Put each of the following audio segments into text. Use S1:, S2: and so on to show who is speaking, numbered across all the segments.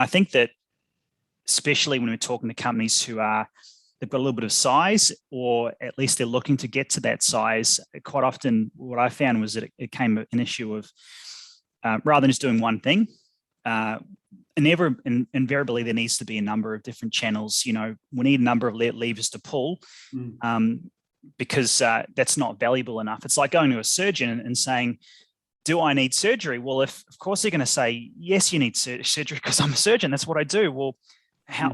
S1: I think that especially when we're talking to companies they've got a little bit of size, or at least they're looking to get to that size, quite often what I found was that it came an issue of rather than just doing one thing, invariably there needs to be a number of different channels. We need a number of levers to pull because that's not valuable enough. It's like going to a surgeon and saying, do I need surgery? Well, of course they're going to say, yes, you need surgery because I'm a surgeon. That's what I do. Well,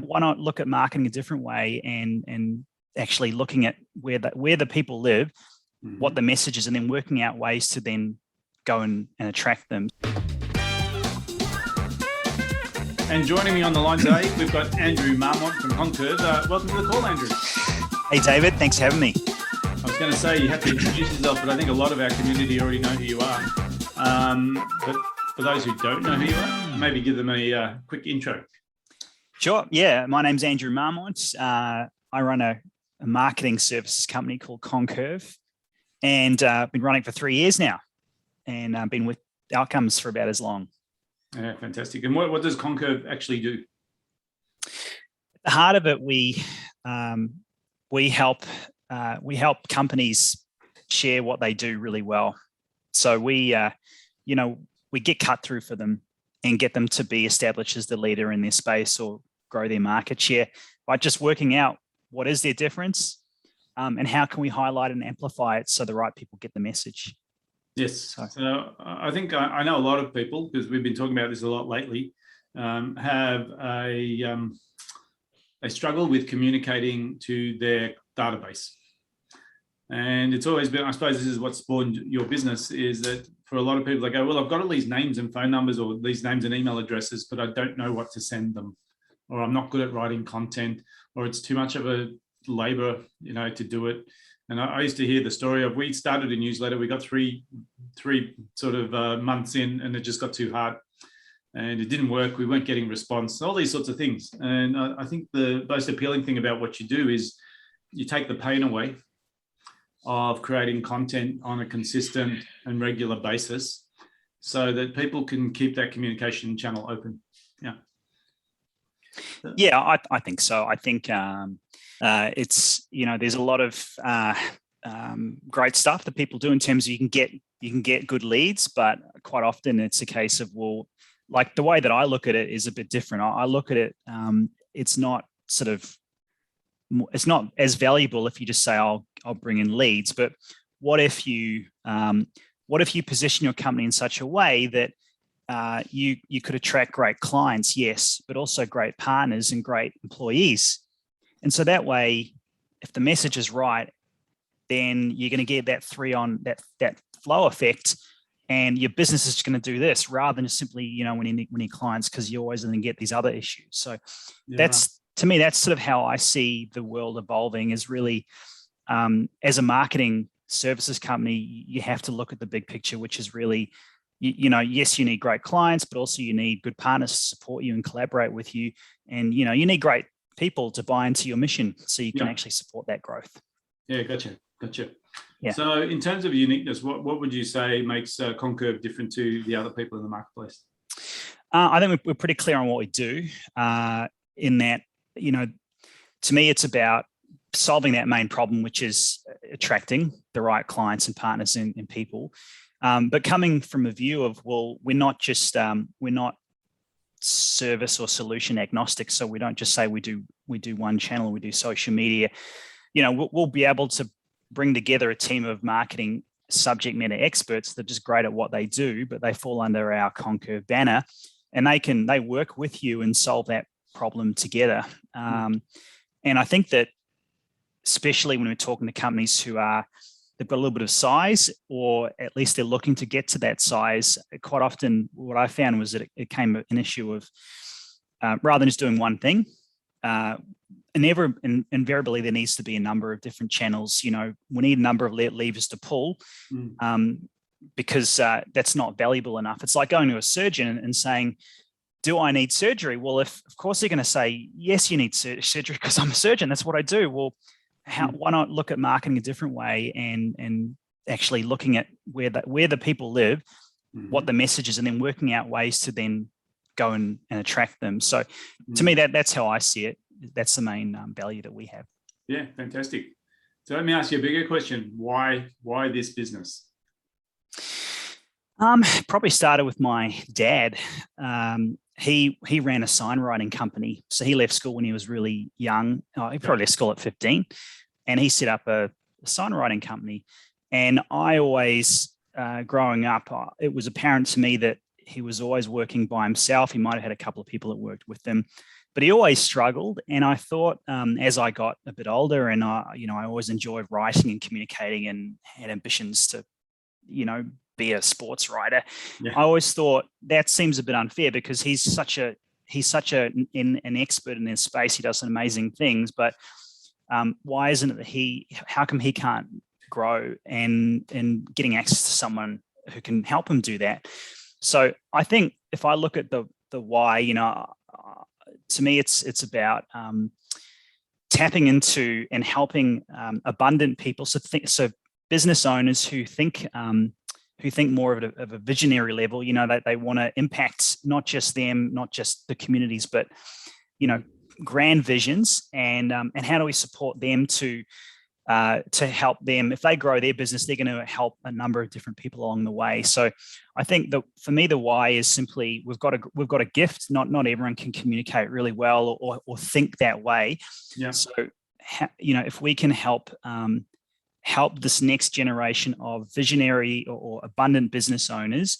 S1: why not look at marketing a different way and actually looking at where the people live, what the message is, and then working out ways to then go and attract them.
S2: And joining me on the line today, we've got Andrew Marmont from Conqurve. Welcome to the call, Andrew.
S1: Hey, David. Thanks for having me.
S2: I was going to say you have to introduce yourself, but I think a lot of our community already know who you are. But for those who don't know who you are, maybe give them a quick intro.
S1: Sure. Yeah. My name's Andrew Marmont. I run a marketing services company called Conqurve, and I've been running for 3 years now, and I've been with Outcomes for about as long.
S2: Yeah, fantastic. And what does Conqurve actually do?
S1: At the heart of it, we help companies share what they do really well. So we get cut through for them and get them to be established as the leader in their space or grow their market share by just working out what is their difference and how can we highlight and amplify it so the right people get the message.
S2: Yes. So I think I know a lot of people, because we've been talking about this a lot lately, have a struggle with communicating to their database. And it's always been, I suppose this is what spawned your business, is that for a lot of people, they go, well, I've got all these names and phone numbers or these names and email addresses, but I don't know what to send them, or I'm not good at writing content, or it's too much of a labor, to do it. And I used to hear the story of, we started a newsletter, we got three sort of months in, and it just got too hard and it didn't work. We weren't getting response, all these sorts of things. And I think the most appealing thing about what you do is you take the pain away of creating content on a consistent and regular basis so that people can keep that communication channel open. Yeah.
S1: Yeah, I think so. I think it's, there's a lot of great stuff that people do in terms of you can get good leads, but quite often it's a case of, well, like the way that I look at it is a bit different. I look at it, it's not as valuable if you just say, I'll bring in leads, but what if you position your company in such a way that you could attract great clients, yes, but also great partners and great employees. And so that way, if the message is right, then you're going to get that that flow effect, and your business is going to do this rather than just simply, winning clients, because you always going to get these other issues. So to me, that's sort of how I see the world evolving, is really as a marketing services company, you have to look at the big picture, which is really, yes, you need great clients, but also you need good partners to support you and collaborate with you. And, you need great people to buy into your mission so you can actually support that growth.
S2: Yeah, gotcha.
S1: Yeah.
S2: So in terms of uniqueness, what would you say makes Conqurve different to the other people in the marketplace?
S1: I think we're pretty clear on what we do in that, to me, it's about solving that main problem, which is attracting the right clients and partners and people. But coming from a view of, well, we're not service or solution agnostic. So we don't just say we do one channel, we do social media. We'll be able to bring together a team of marketing subject matter experts that are just great at what they do, but they fall under our Conqurve banner, and they work with you and solve that problem together. And I think that especially when we're talking to companies they've got a little bit of size, or at least they're looking to get to that size, quite often what I found was that it came an issue of rather than just doing one thing, invariably there needs to be a number of different channels. We need a number of levers to pull because that's not valuable enough. It's like going to a surgeon and saying, do I need surgery? Well, of course they're going to say, yes, you need surgery because I'm a surgeon. That's what I do. Well, why not look at marketing a different way and actually looking at where the people live, what the message is, and then working out ways to then go and attract them. So to me, that's how I see it. That's the main value that we have.
S2: Yeah, fantastic. So let me ask you a bigger question. Why this business?
S1: Probably started with my dad. He ran a signwriting company. So he left school when he was really young. He probably left school at 15, and he set up a signwriting company. And I always, growing up, it was apparent to me that he was always working by himself. He might have had a couple of people that worked with him, but he always struggled. And I thought, as I got a bit older, and I always enjoyed writing and communicating, and had ambitions to, be a sports writer. Yeah. I always thought that seems a bit unfair, because he's such an expert in his space. He does some amazing things, but why isn't it that how come he can't grow and getting access to someone who can help him do that? So I think if I look at the why, to me, it's about tapping into and helping abundant people. So business owners who think more of a visionary level, that they want to impact not just them, not just the communities, but, grand visions, and how do we support them to help them? If they grow their business, they're going to help a number of different people along the way. So I think for me, the why is simply we've got a gift. Not everyone can communicate really well or think that way. Yeah. So if we can help this next generation of visionary or abundant business owners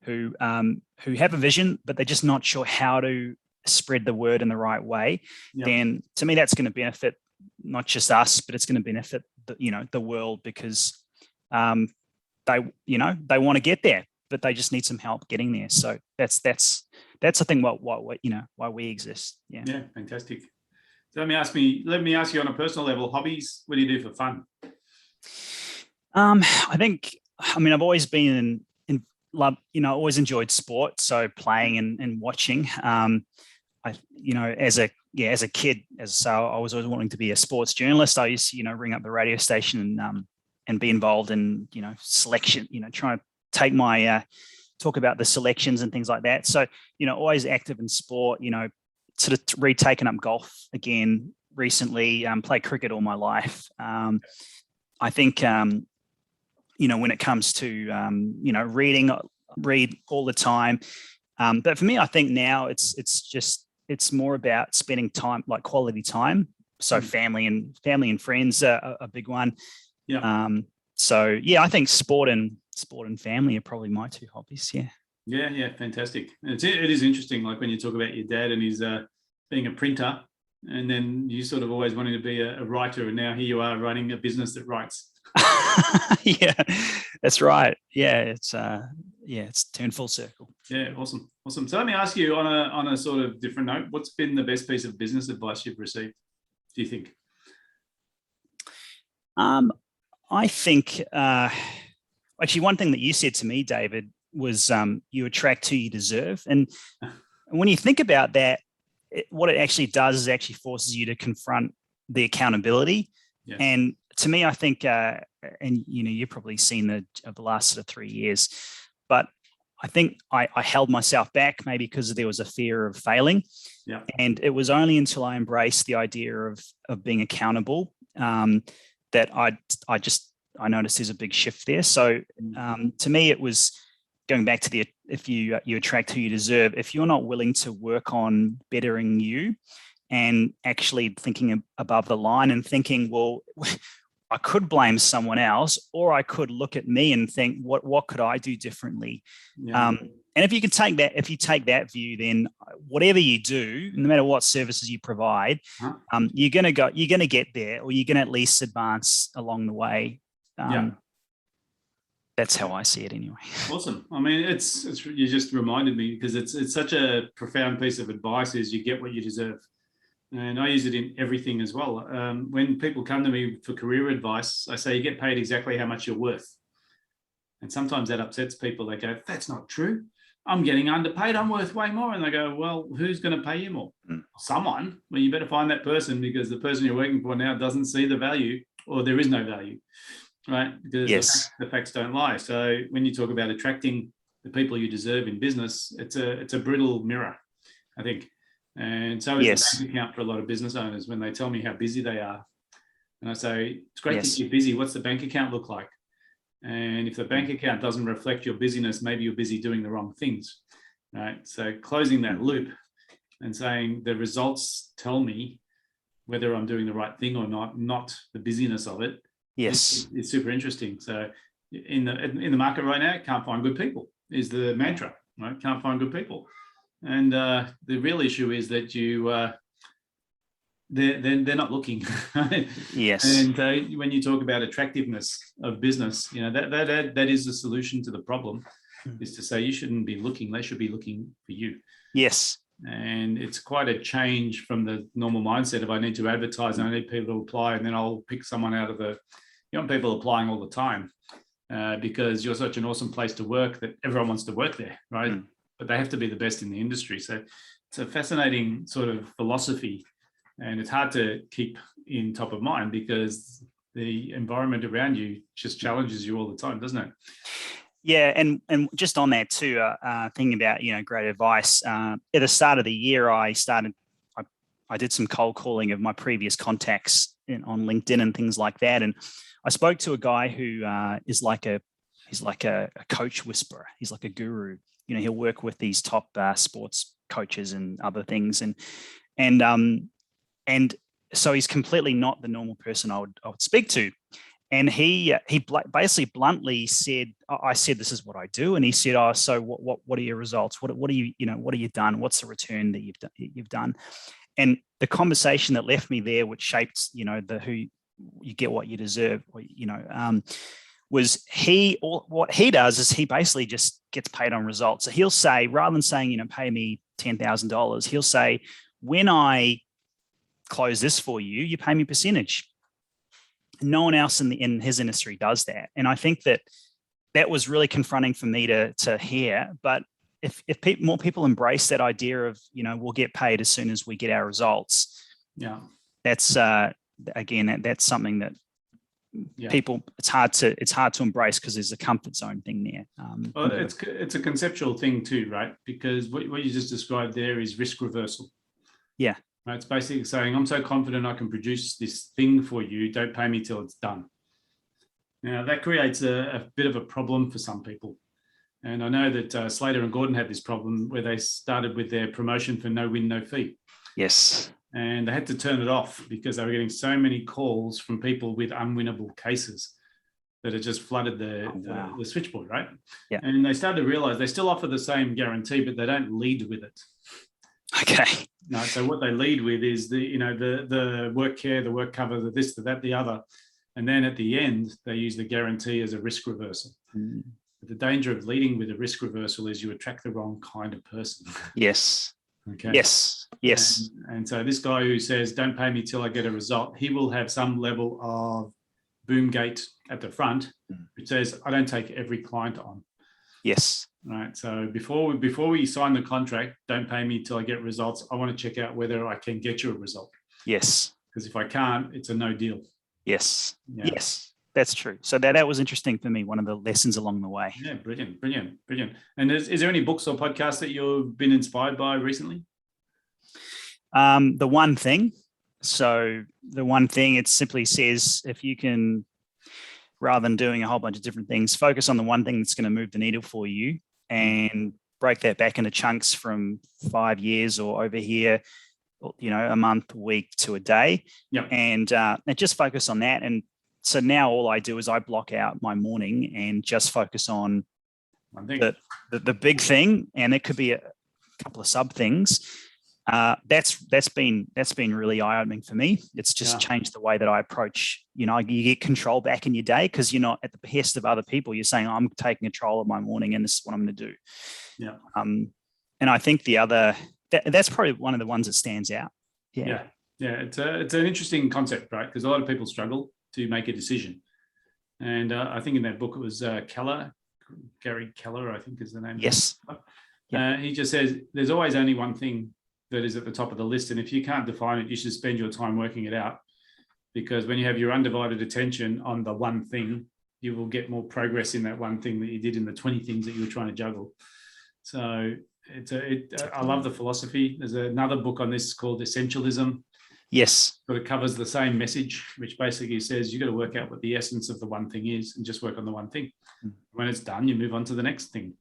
S1: who have a vision, but they're just not sure how to spread the word in the right way, then to me that's going to benefit not just us, but it's going to benefit the world, because they want to get there, but they just need some help getting there. So that's I think why we exist.
S2: Yeah, fantastic. So let me ask you on a personal level, hobbies. What do you do for fun?
S1: I've always been in love, always enjoyed sport. So playing and watching, as a kid, I was always wanting to be a sports journalist. I used to, ring up the radio station and be involved in, selection, trying to take my, talk about the selections and things like that. So, always active in sport, sort of retaken up golf again recently, played cricket all my life. I think, when it comes to, read all the time. But for me, I think now it's more about spending time, like quality time. So family and friends are a big one. Yeah. I think sport and family are probably my two hobbies. Yeah.
S2: Yeah. Fantastic. It is interesting. Like when you talk about your dad and his being a printer, and then you sort of always wanting to be a writer, and now here you are running a business that writes.
S1: Yeah, that's right. Yeah, it's turned full circle.
S2: Yeah, awesome. So let me ask you on a sort of different note, what's been the best piece of business advice you've received, do you think?
S1: I think actually one thing that you said to me, David, was you attract who you deserve. And when you think about that, what it actually does is actually forces you to confront the accountability. Yes. And to me, I think, and you've probably seen the last sort of 3 years, but I think I held myself back, maybe because there was a fear of failing. Yeah. And it was only until I embraced the idea of being accountable that I noticed there's a big shift there. So to me, it was going back to if you attract who you deserve. If you're not willing to work on bettering you and actually thinking above the line and thinking, well, I could blame someone else, or I could look at me and think, what could I do differently? Yeah. And if you take that view, then whatever you do, no matter what services you provide, you're going to get there, or you're going to at least advance along the way. That's how I see it anyway.
S2: Awesome. I mean, it's you just reminded me, because it's such a profound piece of advice, is you get what you deserve. And I use it in everything as well. When people come to me for career advice, I say, you get paid exactly how much you're worth. And sometimes that upsets people. They go, that's not true. I'm getting underpaid. I'm worth way more. And they go, well, who's going to pay you more? Someone. Well, you better find that person, because the person you're working for now doesn't see the value, or there is no value, right? Because yes, the facts don't lie. So when you talk about attracting the people you deserve in business, it's a brittle mirror. I think. And so is
S1: Yes.
S2: the bank account for a lot of business owners when they tell me how busy they are. And I say, it's great
S1: Yes.
S2: that you're busy. What's the bank account look like? And if the bank account doesn't reflect your busyness, maybe you're busy doing the wrong things, right? So closing that loop and saying the results tell me whether I'm doing the right thing or not the busyness of it.
S1: Yes.
S2: It's super interesting. So in the market right now, can't find good people is the mantra, right? Can't find good people. And the real issue is that they're not looking. Right?
S1: Yes.
S2: And when you talk about attractiveness of business, that is the solution to the problem, is to say you shouldn't be looking; they should be looking for you.
S1: Yes.
S2: And it's quite a change from the normal mindset of I need to advertise and I need people to apply, and then I'll pick someone out of the. You want people applying all the time because you're such an awesome place to work that everyone wants to work there, right? But they have to be the best in the industry. So it's a fascinating sort of philosophy, and it's hard to keep in top of mind because the environment around you just challenges you all the time, doesn't it?
S1: Yeah, and just on that too, thinking about great advice. At the start of the year, I did some cold calling of my previous contacts on LinkedIn and things like that, and I spoke to a guy who is like a coach whisperer. He's like a guru. He'll work with these top sports coaches and other things, and so he's completely not the normal person I would speak to. And he basically bluntly said, I said, this is what I do. And he said, oh, so what are your results? What are you, what have you done? What's the return that you've done? And the conversation that left me there, which shaped, who you get what you deserve, was what he does is he basically just gets paid on results. So he'll say, rather than saying, pay me $10,000, he'll say, when I close this for you, you pay me percentage. No one else in his industry does that. And I think that was really confronting for me to hear. But if more people embrace that idea of, we'll get paid as soon as we get our results.
S2: Yeah.
S1: That's again, that's something that people, it's hard to embrace because there's a comfort zone thing there.
S2: Well, it's a conceptual thing too, right? Because what you just described there is risk reversal.
S1: Yeah.
S2: Right? It's basically saying, I'm so confident I can produce this thing for you, don't pay me till it's done. Now, that creates a bit of a problem for some people. And I know that Slater and Gordon had this problem where they started with their promotion for no win, no fee.
S1: Yes.
S2: And they had to turn it off because they were getting so many calls from people with unwinnable cases that it just flooded the switchboard, right?
S1: Yeah.
S2: And they started to realize they still offer the same guarantee, but they don't lead with it.
S1: Okay.
S2: No, so what they lead with is the work care, the work cover, the this, the that, the other. And then at the end, they use the guarantee as a risk reversal. But the danger of leading with a risk reversal is you attract the wrong kind of person.
S1: Yes.
S2: Okay.
S1: Yes. Yes.
S2: And so this guy who says, don't pay me till I get a result, he will have some level of boom gate at the front, which says, I don't take every client on.
S1: Yes.
S2: Right. So before we sign the contract, don't pay me till I get results. I want to check out whether I can get you a result.
S1: Yes.
S2: Because if I can't, it's a no deal.
S1: Yes. Yeah. Yes. That's true. So that was interesting for me. One of the lessons along the way.
S2: Yeah. Brilliant. And is there any books or podcasts that you've been inspired by recently?
S1: The One Thing. So the One Thing, it simply says, if you can, rather than doing a whole bunch of different things, focus on the one thing that's going to move the needle for you and break that back into chunks from 5 years or over here, a month, a week to a day.
S2: Yeah.
S1: And just focus on that. And so now all I do is I block out my morning and just focus on
S2: one thing.
S1: the big thing. And it could be a couple of sub things. That's been really eye-opening for me. It's just changed the way that I approach, you get control back in your day because you're not at the behest of other people. You're saying, I'm taking control of my morning and this is what I'm going to do.
S2: Yeah.
S1: And I think the other, that's probably one of the ones that stands out. Yeah.
S2: It's an interesting concept, right? Because a lot of people struggle to make a decision. And I think in that book, it was Gary Keller, I think is the name.
S1: Yes.
S2: He just says, there's always only one thing that is at the top of the list. And if you can't define it, you should spend your time working it out. Because when you have your undivided attention on the one thing, you will get more progress in that one thing that you did in the 20 things that you were trying to juggle. So I love the philosophy. There's another book on this called Essentialism.
S1: Yes.
S2: But it covers the same message, which basically says you've got to work out what the essence of the one thing is and just work on the one thing. When it's done, you move on to the next thing.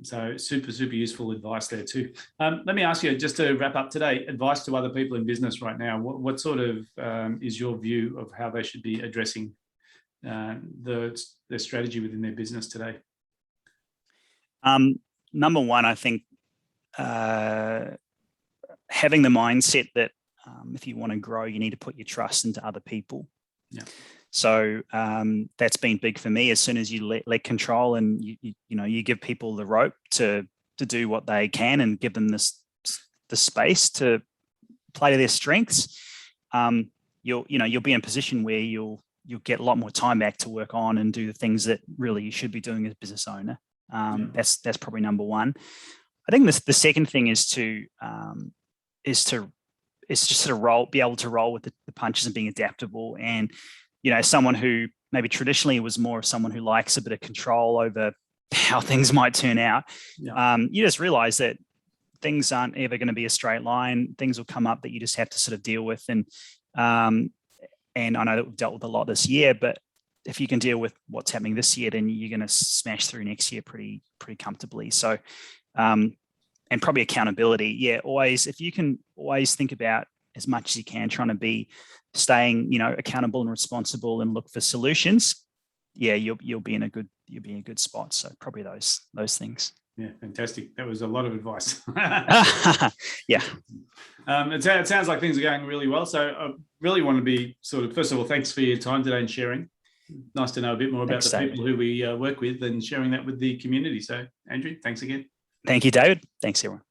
S2: So super, super useful advice there too. Let me ask you, just to wrap up today, advice to other people in business right now. What sort of is your view of how they should be addressing their strategy within their business today?
S1: Number one, I think having the mindset that if you want to grow, you need to put your trust into other people.
S2: Yeah.
S1: So that's been big for me. As soon as you let control and you give people the rope to do what they can and give them the space to play to their strengths, you'll be in a position where you'll get a lot more time back to work on and do the things that really you should be doing as a business owner. That's probably number one. I think the second thing is to just sort of be able to roll with the punches and being adaptable. And someone who maybe traditionally was more of someone who likes a bit of control over how things might turn out. Yeah. You just realize that things aren't ever going to be a straight line. Things will come up that you just have to sort of deal with. And I know that we've dealt with a lot this year, but if you can deal with what's happening this year, then you're going to smash through next year pretty comfortably. So, and probably accountability. Yeah, if you can always think about as much as you can, trying to be staying, accountable and responsible and look for solutions. Yeah, you'll be in a good spot. So probably those things.
S2: Yeah, fantastic. That was a lot of advice.
S1: Yeah.
S2: It sounds like things are going really well. So I really want to be first of all, thanks for your time today and sharing. Nice to know a bit more about the people who we work with and sharing that with the community. So Andrew, thanks again.
S1: Thank you, David. Thanks, everyone.